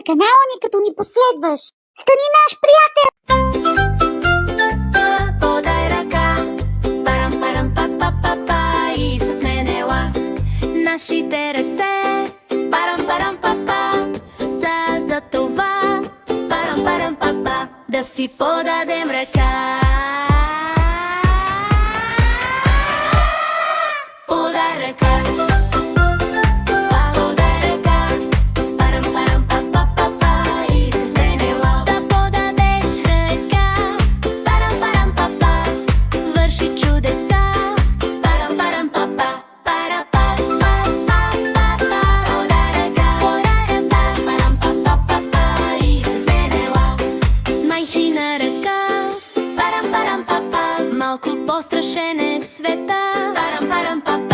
канала ни, като ни последваш. Стани наш приятел! Подай ръка, парам-парам-па-па-па-па и с мен ела. Нашите ръце, парам-парам-па-па, са за това, парам-парам-па-па, да си подадем ръка. Подай ръка. Малко по-страшен е света. Парам-парам-па-па.